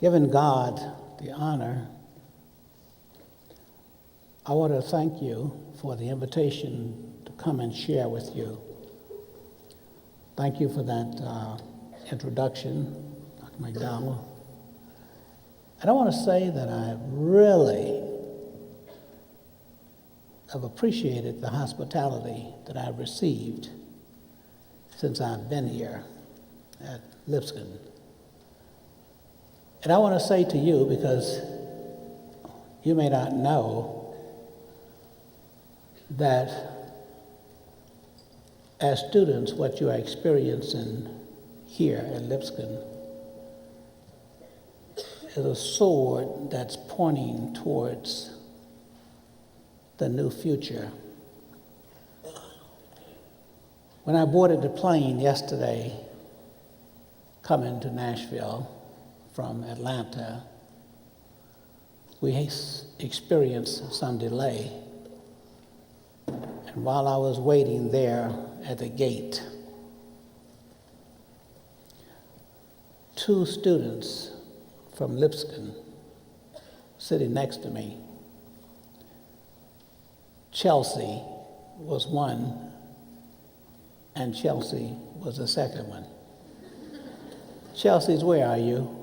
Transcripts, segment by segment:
Giving God the honor, I want to thank you for the invitation to come and share with you. Thank you for that introduction, Dr. McDowell. And I want to say that I really have appreciated the hospitality that I've received since I've been here at Lipscomb. And I want to say to you, because you may not know, that as students, what you are experiencing here at Lipscomb is a sword that's pointing towards the new future. When I boarded the plane yesterday, coming to Nashville from Atlanta, we experienced some delay. And while I was waiting there at the gate, two students from Lipscomb sitting next to me. Chelsea was one, and Chelsea was the second one. Chelsea's, where are you?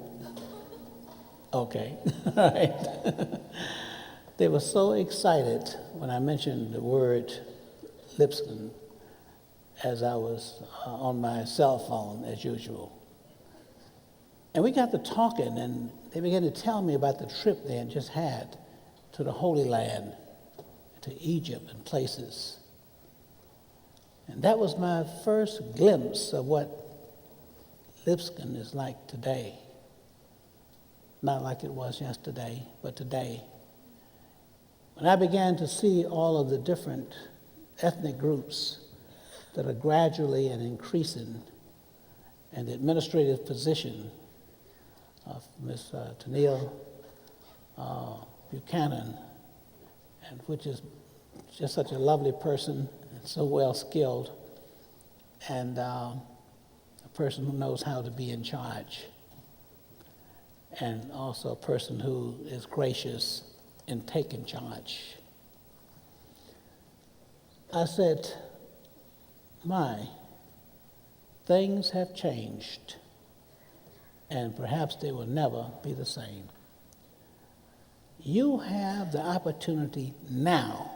Okay, all right. They were so excited when I mentioned the word Lipscomb as I was on my cell phone as usual. And we got to talking, and they began to tell me about the trip they had just had to the Holy Land, to Egypt and places. And that was my first glimpse of what Lipscomb is like today. Not like it was yesterday, but today. When I began to see all of the different ethnic groups that are gradually and increasing, and the administrative position of Ms. Tennille Buchanan, and which is just such a lovely person and so well skilled, and a person who knows how to be in charge, and also a person who is gracious in taking charge. I said, my, things have changed, and perhaps they will never be the same. You have the opportunity now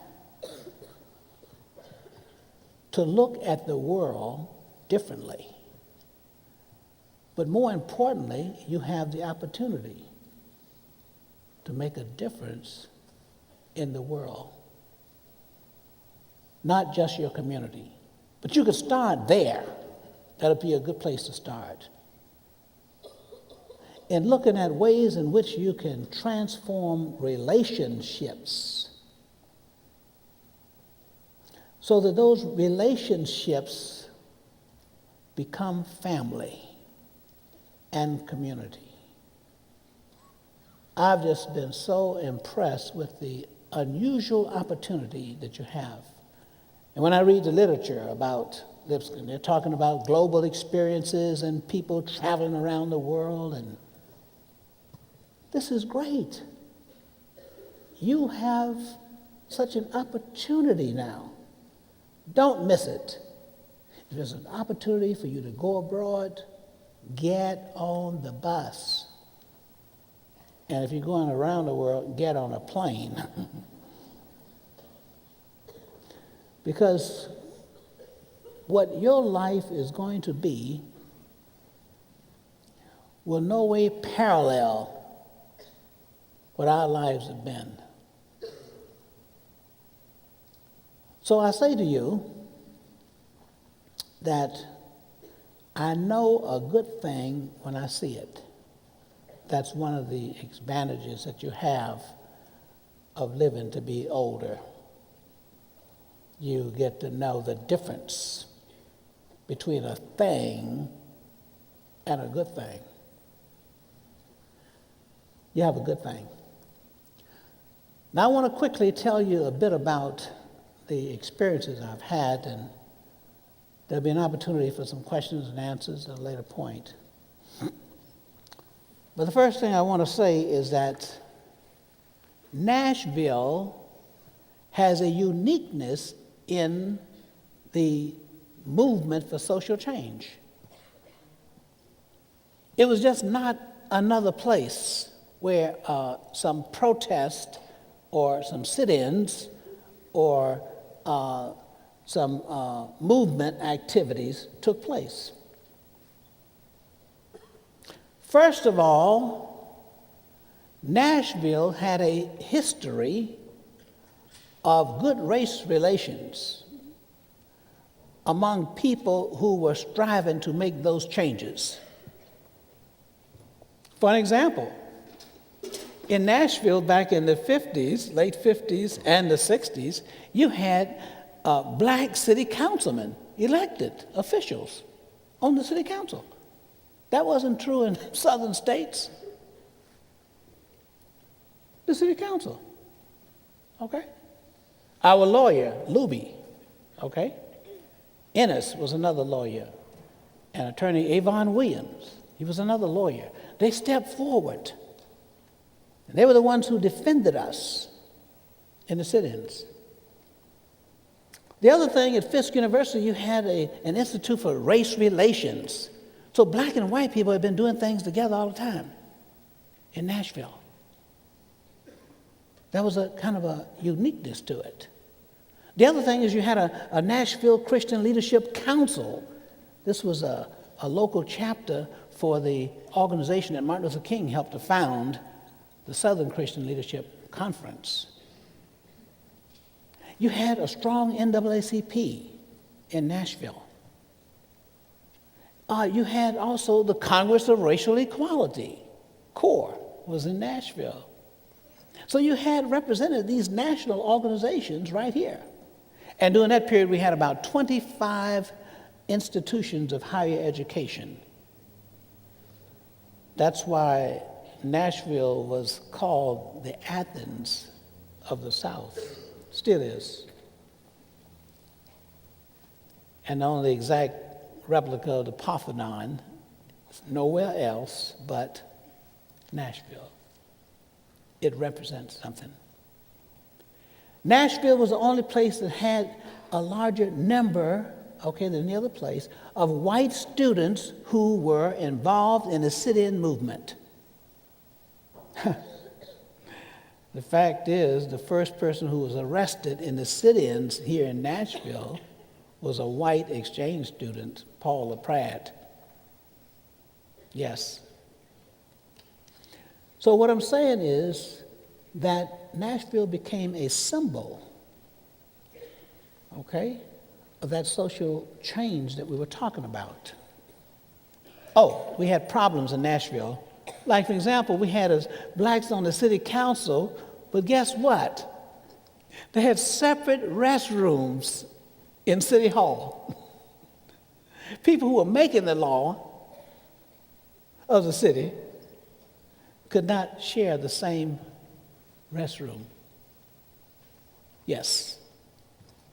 to look at the world differently. But more importantly, you have the opportunity to make a difference in the world. Not just your community, but you could start there. That'll be a good place to start. In looking at ways in which you can transform relationships so that those relationships become family and community. I've just been so impressed with the unusual opportunity that you have. And when I read the literature about Lipscomb, they're talking about global experiences and people traveling around the world, and this is great. You have such an opportunity now. Don't miss it. If there's an opportunity for you to go abroad, get on the bus. And if you're going around the world, get on a plane. Because what your life is going to be will no way parallel what our lives have been. So I say to you that I know a good thing when I see it. That's one of the advantages that you have of living to be older. You get to know the difference between a thing and a good thing. You have a good thing. Now I want to quickly tell you a bit about the experiences I've had, and there'll be an opportunity for some questions and answers at a later point. But the first thing I want to say is that Nashville has a uniqueness in the movement for social change. It was just not another place where some protest or some sit-ins or some movement activities took place. First of all, Nashville had a history of good race relations among people who were striving to make those changes. For an example, in Nashville back in the 50s, late 50s and the 60s, you had black city councilmen, elected officials on the city council. That wasn't true in southern states. The city council, okay? Our lawyer, Luby, okay? Ennis was another lawyer, and attorney Avon Williams, he was another lawyer. They stepped forward, and they were the ones who defended us in the sit-ins. The other thing, at Fisk University, you had an Institute for Race Relations. So black and white people have been doing things together all the time in Nashville. That was a kind of a uniqueness to it. The other thing is you had a Nashville Christian Leadership Council. This was a local chapter for the organization that Martin Luther King helped to found, the Southern Christian Leadership Conference. You had a strong NAACP in Nashville. You had also the Congress of Racial Equality, CORE, was in Nashville. So you had represented these national organizations right here. And during that period, we had about 25 institutions of higher education. That's why Nashville was called the Athens of the South, still is. And on the exact replica of the Parthenon, nowhere else but Nashville. It represents something. Nashville was the only place that had a larger number, than any other place, of white students who were involved in the sit-in movement. The fact is, the first person who was arrested in the sit-ins here in Nashville was a white exchange student, Paul LaPratt. Yes. So what I'm saying is that Nashville became a symbol, of that social change that we were talking about. Oh, we had problems in Nashville. Like, for example, we had blacks on the city council, but guess what? They had separate restrooms in City Hall. People who were making the law of the city could not share the same restroom. Yes,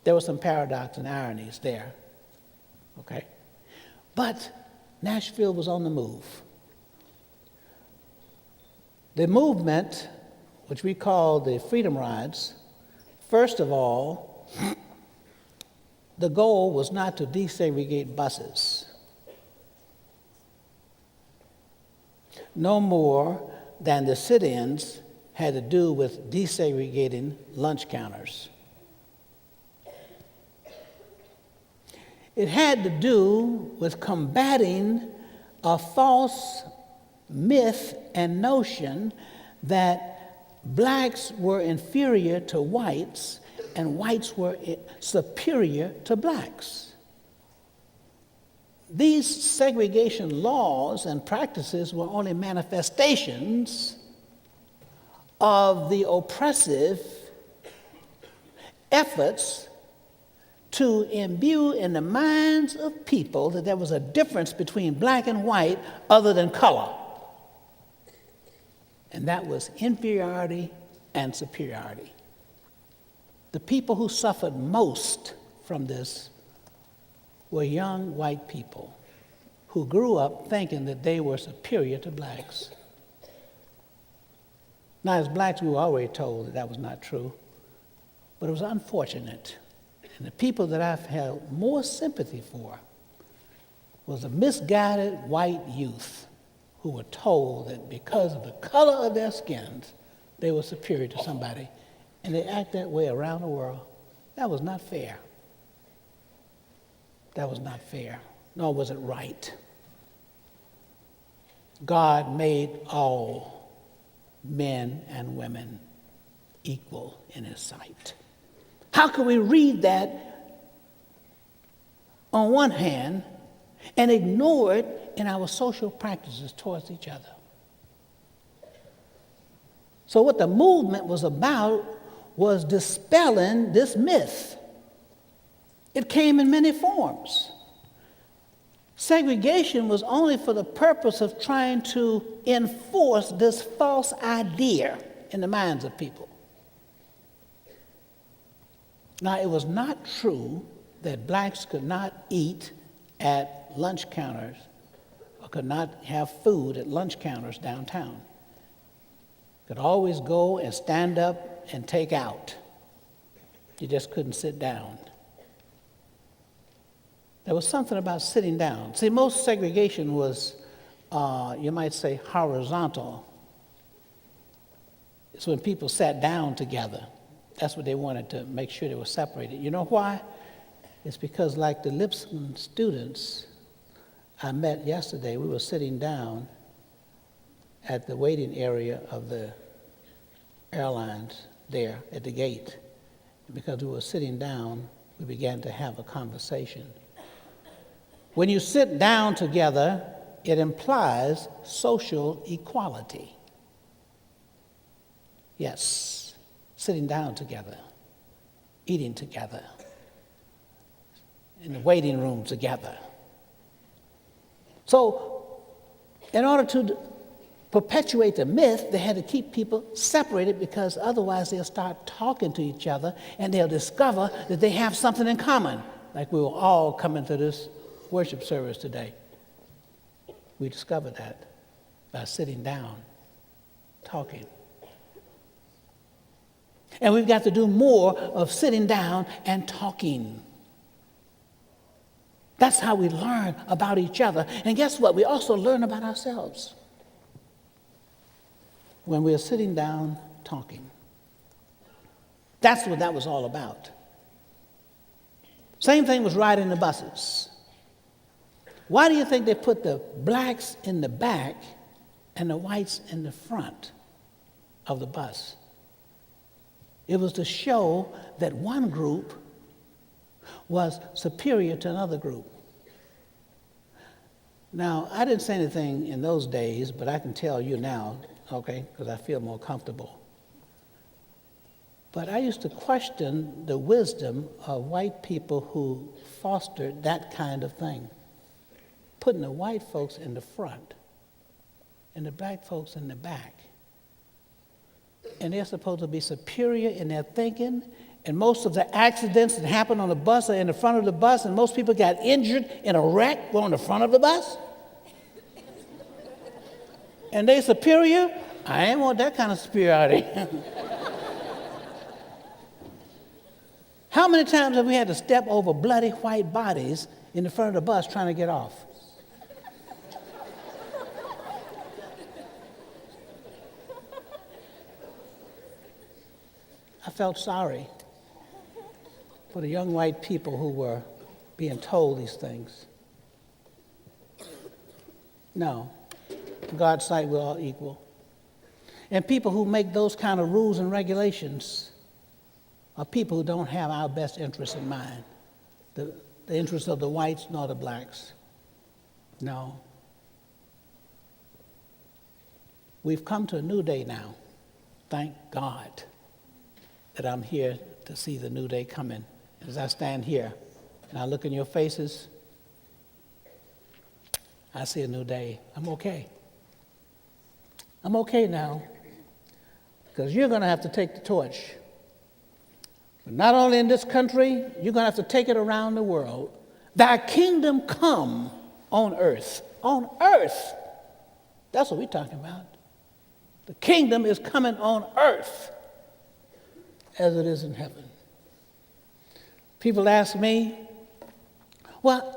there was some paradox and ironies there, But Nashville was on the move. The movement, which we call the Freedom Rides, first of all, the goal was not to desegregate buses. No more than the sit-ins had to do with desegregating lunch counters. It had to do with combating a false myth and notion that blacks were inferior to whites and whites were superior to blacks. These segregation laws and practices were only manifestations of the oppressive efforts to imbue in the minds of people that there was a difference between black and white other than color. And that was inferiority and superiority. The people who suffered most from this were young white people who grew up thinking that they were superior to blacks. Now, as blacks, we were already told that that was not true, but it was unfortunate. And the people that I've held more sympathy for was the misguided white youth who were told that because of the color of their skins, they were superior to somebody, and they act that way around the world. That was not fair. That was not fair, nor was it right. God made all men and women equal in his sight. How can we read that on one hand and ignore it in our social practices towards each other? So what the movement was about was dispelling this myth. It came in many forms. Segregation was only for the purpose of trying to enforce this false idea in the minds of people. Now, it was not true that blacks could not eat at lunch counters or could not have food at lunch counters downtown. Could always go and stand up and take out. You just couldn't sit down. There was something about sitting down. See, most segregation was, you might say, horizontal. It's when people sat down together. That's what they wanted, to make sure they were separated. You know why? It's because, like the Lipscomb students I met yesterday, we were sitting down at the waiting area of the airlines there at the gate. And because we were sitting down, we began to have a conversation. When you sit down together, it implies social equality. Yes, sitting down together, eating together, in the waiting room together. So, in order to perpetuate the myth, they had to keep people separated, because otherwise they'll start talking to each other and they'll discover that they have something in common, like we were all coming to this worship service today. We discovered that by sitting down, talking. And we've got to do more of sitting down and talking. That's how we learn about each other. And guess what? We also learn about ourselves when we're sitting down talking. That's what that was all about. Same thing was riding the buses. Why do you think they put the blacks in the back and the whites in the front of the bus? It was to show that one group was superior to another group. Now, I didn't say anything in those days, but I can tell you now, okay, because I feel more comfortable. But I used to question the wisdom of white people who fostered that kind of thing, putting the white folks in the front and the black folks in the back. And they're supposed to be superior in their thinking. And most of the accidents that happen on the bus are in the front of the bus, and most people got injured in a wreck were on the front of the bus. And they superior? I ain't want that kind of superiority. How many times have we had to step over bloody white bodies in the front of the bus trying to get off? I felt sorry for the young white people who were being told these things. No, in God's sight, we're all equal. And people who make those kind of rules and regulations are people who don't have our best interests in mind, the interests of the whites nor the blacks. No. We've come to a new day now. Thank God that I'm here to see the new day coming. As I stand here and I look in your faces, I see a new day. I'm okay. I'm okay now, because you're going to have to take the torch. But not only in this country, you're going to have to take it around the world. Thy kingdom come on earth. On earth. That's what we're talking about. The kingdom is coming on earth as it is in heaven. People ask me, well,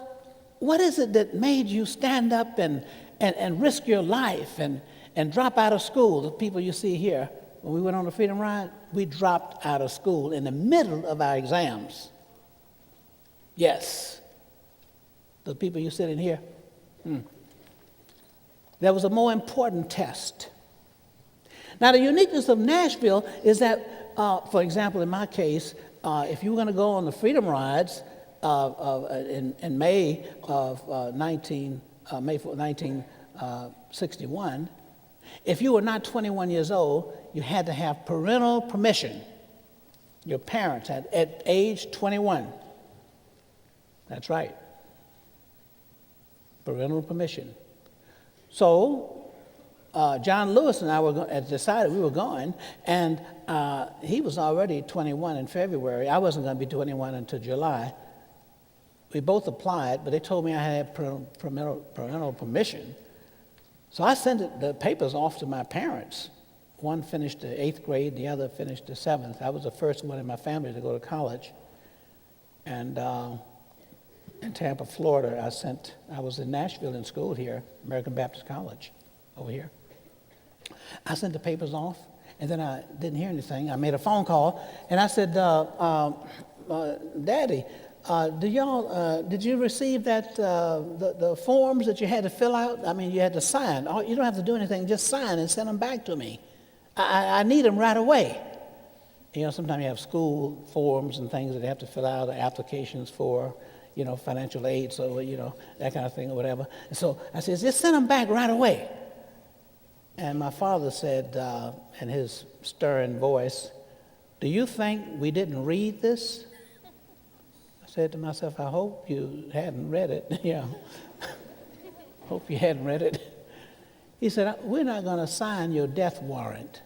what is it that made you stand up and risk your life and drop out of school? The people you see here, when we went on the Freedom Ride, we dropped out of school in the middle of our exams. Yes. The people you sitting here. There was a more important test. Now, the uniqueness of Nashville is that, for example, in my case, if you were going to go on the Freedom Rides in May of 1961, if you were not 21 years old, you had to have parental permission. Your parents at age 21. That's right. Parental permission. So John Lewis and I had decided we were going, and he was already 21 in February. I wasn't going to be 21 until July. We both applied, but they told me I had parental permission. So I sent the papers off to my parents. One finished the 8th grade, the other finished the 7th. I was the first one in my family to go to college. And in Tampa, Florida, I was in Nashville in school here, American Baptist College over here. I sent the papers off, and then I didn't hear anything. I made a phone call, and I said, Daddy, did you receive that the forms that you had to fill out? I mean, you had to sign. You don't have to do anything, just sign and send them back to me. I need them right away. You know, sometimes you have school forms and things that they have to fill out, applications for, financial aid, so, that kind of thing or whatever. And so I said, just send them back right away. And my father said, in his stern voice, do you think we didn't read this? I said to myself, I hope you hadn't read it. Yeah. Hope you hadn't read it. He said, we're not going to sign your death warrant.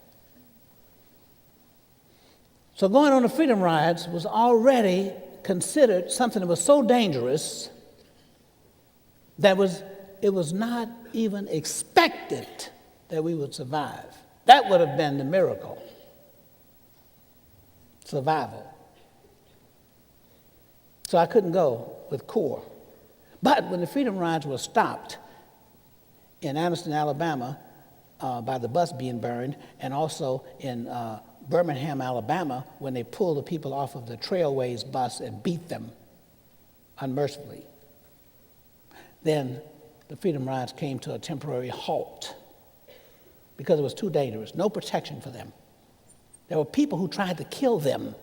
So going on the Freedom Rides was already considered something that was so dangerous that it was not even expected that we would survive. That would have been the miracle. Survival. So I couldn't go with CORE. But when the Freedom Rides were stopped in Anniston, Alabama, by the bus being burned, and also in Birmingham, Alabama, when they pulled the people off of the Trailways bus and beat them unmercifully, then the Freedom Rides came to a temporary halt because it was too dangerous, no protection for them. There were people who tried to kill them.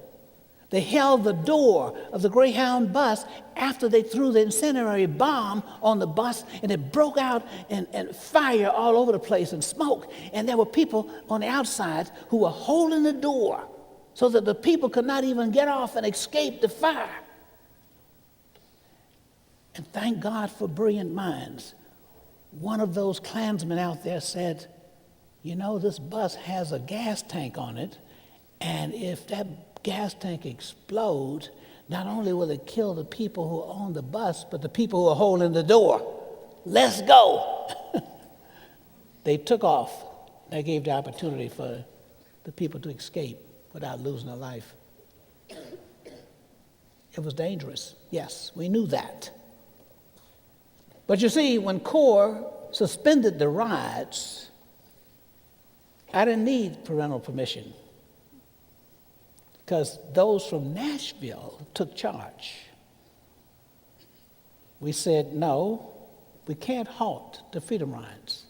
They held the door of the Greyhound bus after they threw the incendiary bomb on the bus, and it broke out and fire all over the place and smoke. And there were people on the outside who were holding the door so that the people could not even get off and escape the fire. And thank God for brilliant minds. One of those Klansmen out there said, this bus has a gas tank on it, and if that gas tank explodes, not only will it kill the people who are on the bus, but the people who are holding the door. Let's go. They took off. That gave the opportunity for the people to escape without losing their life. It was dangerous. Yes, we knew that. But you see, when CORE suspended the rides, I didn't need parental permission, because those from Nashville took charge. We said, no, we can't halt the Freedom Rides.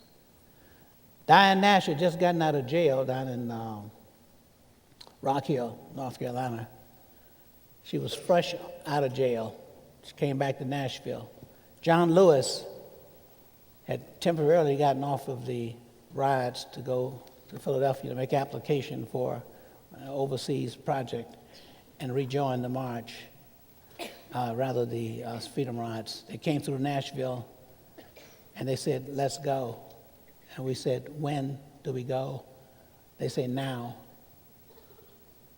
Diane Nash had just gotten out of jail down in Rock Hill, North Carolina. She was fresh out of jail. She came back to Nashville. John Lewis had temporarily gotten off of the rides to go to Philadelphia to make application for overseas project and rejoin the march, the Freedom Rides. They came through Nashville, and they said, let's go. And we said, when do we go? They say, now.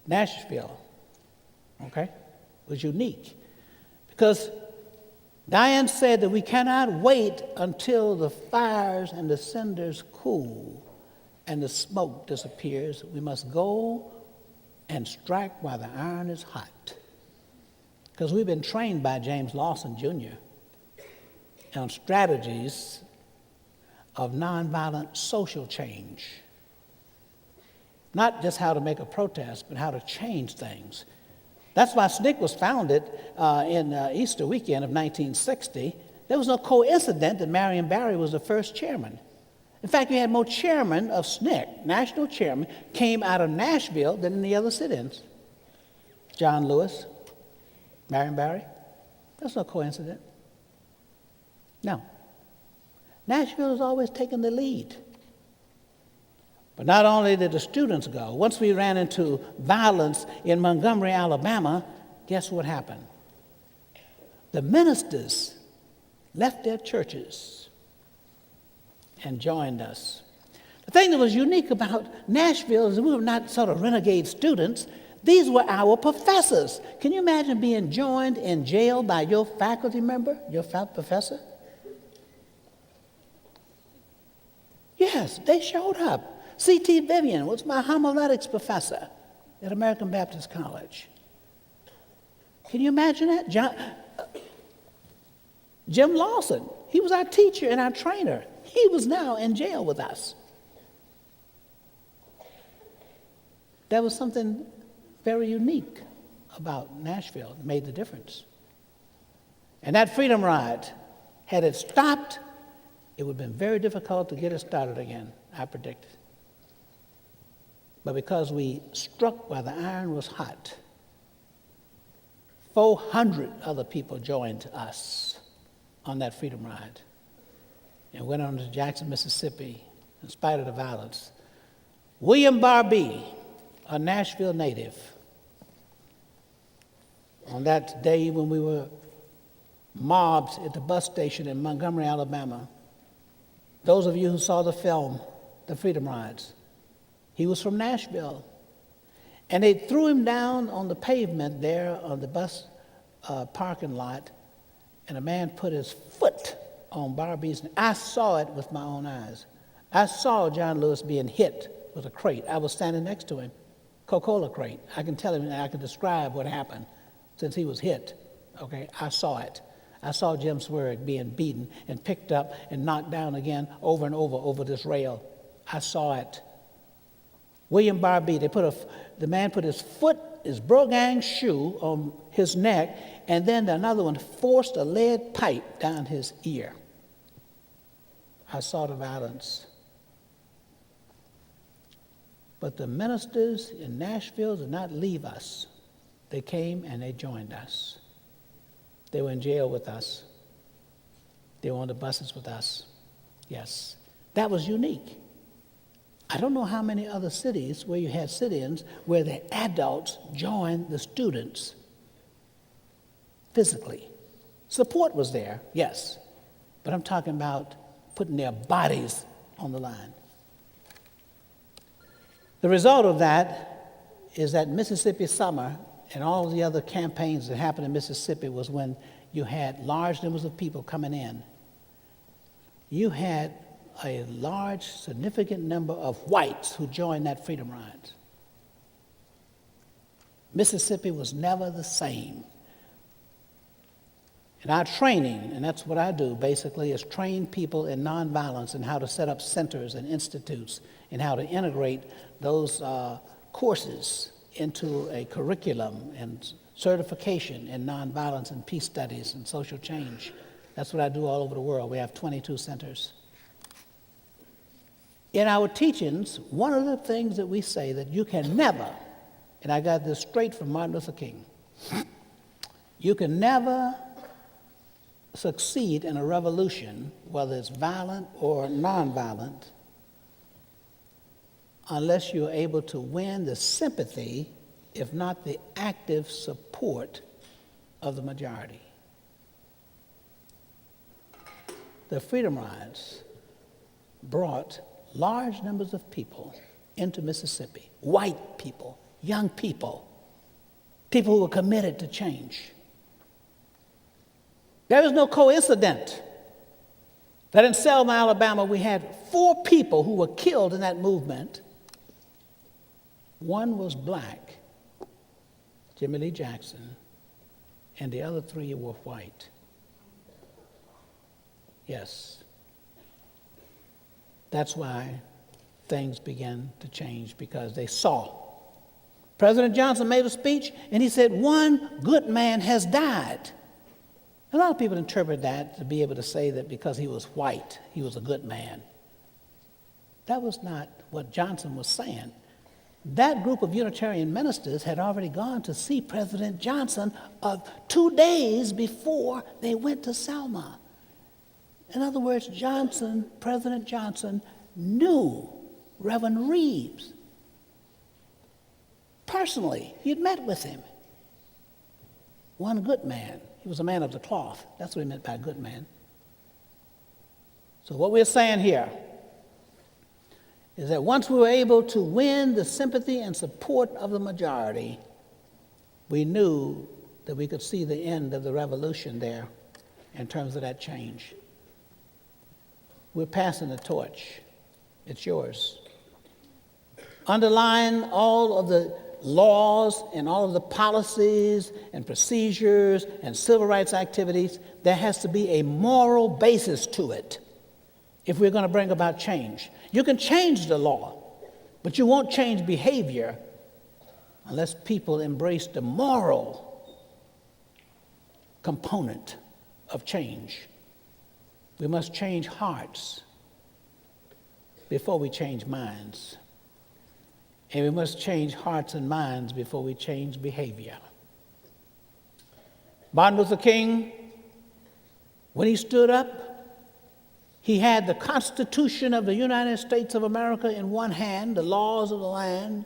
Nashville, okay, was unique because Diane said that we cannot wait until the fires and the cinders cool and the smoke disappears. We must go and strike while the iron is hot. Because we've been trained by James Lawson Jr. on strategies of nonviolent social change. Not just how to make a protest, but how to change things. That's why SNCC was founded in Easter weekend of 1960. There was no coincidence that Marion Barry was the first chairman. In fact, we had more chairmen of SNCC, national chairmen, came out of Nashville than any other sit-ins. John Lewis, Marion Barry. That's no coincidence. No. Nashville has always taken the lead. But not only did the students go, once we ran into violence in Montgomery, Alabama, guess what happened? The ministers left their churches and joined us. The thing that was unique about Nashville is that we were not sort of renegade students. These were our professors. Can you imagine being joined in jail by your faculty member, your professor? Yes, they showed up. C.T. Vivian was my homiletics professor at American Baptist College. Can you imagine that? Jim Lawson, he was our teacher and our trainer. He was now in jail with us. There was something very unique about Nashville that made the difference. And that freedom ride, had it stopped, it would have been very difficult to get it started again, I predict. But because we struck while the iron was hot, 400 other people joined us on that freedom ride and went on to Jackson, Mississippi, in spite of the violence. William Barbee, a Nashville native, on that day when we were mobbed at the bus station in Montgomery, Alabama, those of you who saw the film, The Freedom Rides, he was from Nashville. And they threw him down on the pavement there on the bus parking lot, and a man put his foot on Barbee's neck. I saw it with my own eyes. I saw John Lewis being hit with a crate. I was standing next to him, Coca-Cola crate. I can tell him and I can describe what happened since he was hit. Okay, I saw it. I saw Jim Swearick being beaten and picked up and knocked down again over and over this rail. I saw it. William Barbee, the man put his foot, his Brogang shoe on his neck, and then another one forced a lead pipe down his ear. I saw the violence. But the ministers in Nashville did not leave us. They came and they joined us. They were in jail with us. They were on the buses with us. Yes, that was unique. I don't know how many other cities where you had sit-ins where the adults joined the students physically. Support was there, yes, but I'm talking about putting their bodies on the line. The result of that is that Mississippi Summer and all the other campaigns that happened in Mississippi was when you had large numbers of people coming in. You had a large, significant number of whites who joined that freedom ride. Mississippi was never the same. And our training, and that's what I do basically, is train people in nonviolence and how to set up centers and institutes and how to integrate those courses into a curriculum and certification in nonviolence and peace studies and social change. That's what I do all over the world. We have 22 centers. In our teachings, one of the things that we say that you can never, and I got this straight from Martin Luther King, you can never succeed in a revolution, whether it's violent or nonviolent, unless you're able to win the sympathy, if not the active support, of the majority. The Freedom Rides brought large numbers of people into Mississippi, white people, young people, people who were committed to change. There is no coincidence that in Selma, Alabama, we had 4 people who were killed in that movement. One was black, Jimmy Lee Jackson, and the other 3 were white. Yes. That's why things began to change, because they saw. President Johnson made a speech, and he said, one good man has died. A lot of people interpret that to be able to say that because he was white, he was a good man. That was not what Johnson was saying. That group of Unitarian ministers had already gone to see President Johnson 2 days before they went to Selma. In other words, President Johnson knew Reverend Reeves. Personally, he had met with him. One good man. He was a man of the cloth. That's what he meant by good man. So what we're saying here is that once we were able to win the sympathy and support of the majority, we knew that we could see the end of the revolution there in terms of that change. We're passing the torch. It's yours. Underlying all of the laws and all of the policies and procedures and civil rights activities, there has to be a moral basis to it if we're going to bring about change. You can change the law, but you won't change behavior unless people embrace the moral component of change. We must change hearts before we change minds. And we must change hearts and minds before we change behavior. Martin Luther King, when he stood up, he had the Constitution of the United States of America in one hand, the laws of the land,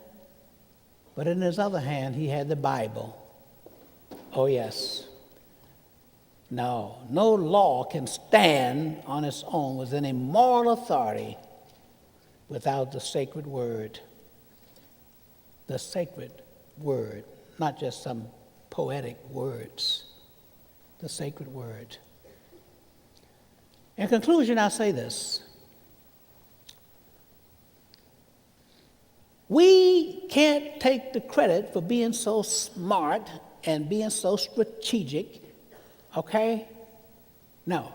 but in his other hand, he had the Bible. Oh, yes. No law can stand on its own with any moral authority without the sacred word. The sacred word, not just some poetic words, the sacred word. In conclusion, I'll say this. We can't take the credit for being so smart and being so strategic, okay? No.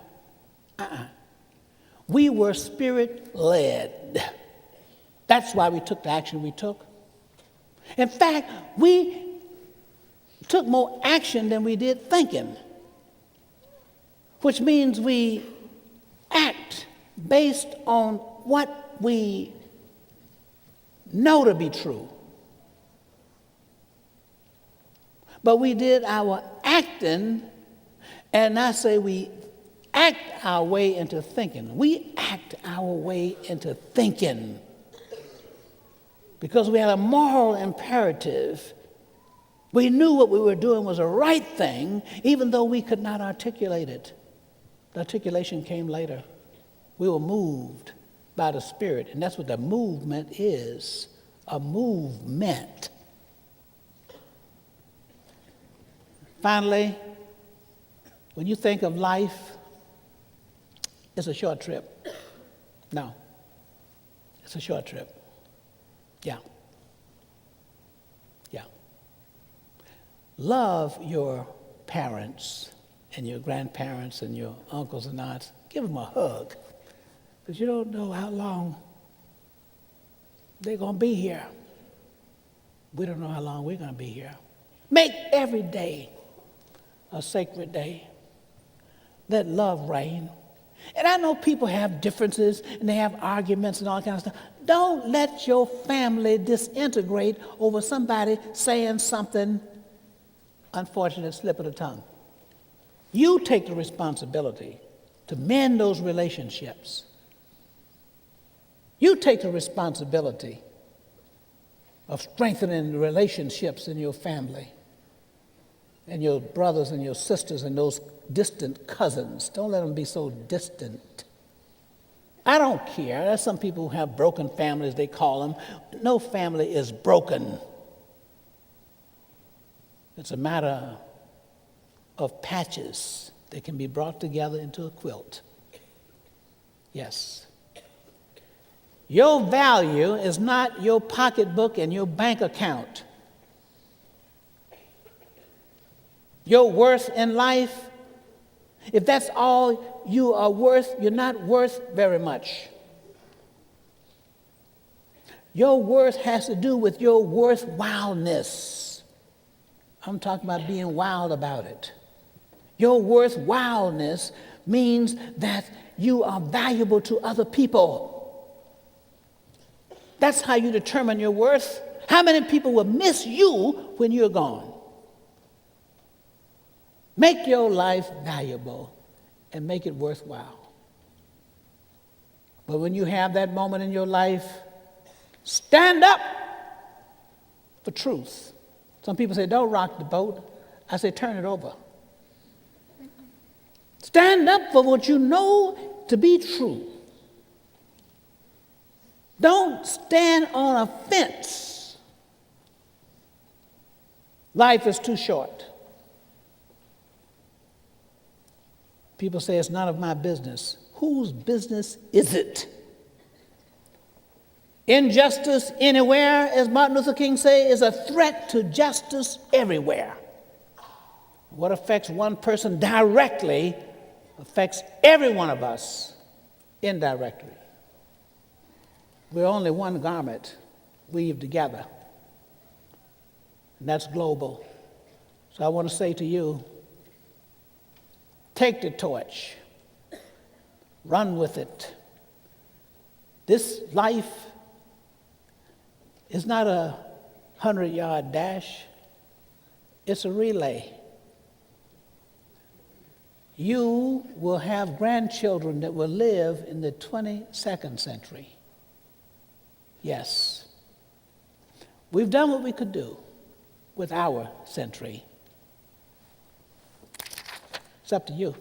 We were spirit-led. That's why we took the action we took. In fact, we took more action than we did thinking, which means we act based on what we know to be true. But we did our acting, and I say we act our way into thinking. We act our way into thinking because we had a moral imperative. We knew what we were doing was the right thing, even though we could not articulate it. The articulation came later. We were moved by the Spirit, and that's what the movement is, a movement. Finally, when you think of life, it's a short trip. No, it's a short trip. Yeah. Love your parents and your grandparents and your uncles and aunts. Give them a hug, because you don't know how long they're going to be here. We don't know how long we're going to be here. Make every day a sacred day. Let love reign. And I know people have differences and they have arguments and all that kind of stuff. Don't let your family disintegrate over somebody saying something unfortunate slip of the tongue. You take the responsibility to mend those relationships. You take the responsibility of strengthening the relationships in your family and your brothers and your sisters and those distant cousins. Don't let them be so distant. I don't care. There's some people who have broken families, they call them. No family is broken. It's a matter of patches that can be brought together into a quilt. Yes. Your value is not your pocketbook and your bank account. Your worth in life, if that's all you are worth, you're not worth very much. Your worth has to do with your worthwhileness. I'm talking about being wild about it. Your worthwhileness means that you are valuable to other people. That's how you determine your worth. How many people will miss you when you're gone? Make your life valuable and make it worthwhile. But when you have that moment in your life, stand up for truth. Some people say, don't rock the boat. I say, turn it over. Stand up for what you know to be true. Don't stand on a fence. Life is too short. People say it's none of my business. Whose business is it? Injustice anywhere, as Martin Luther King said, is a threat to justice everywhere. What affects one person directly affects every one of us indirectly. We're only one garment weaved together, and that's global. So I want to say to you, take the torch, run with it. This life is not a 100-yard dash, it's a relay. You will have grandchildren that will live in the 22nd century. Yes. We've done what we could do with our century. It's up to you.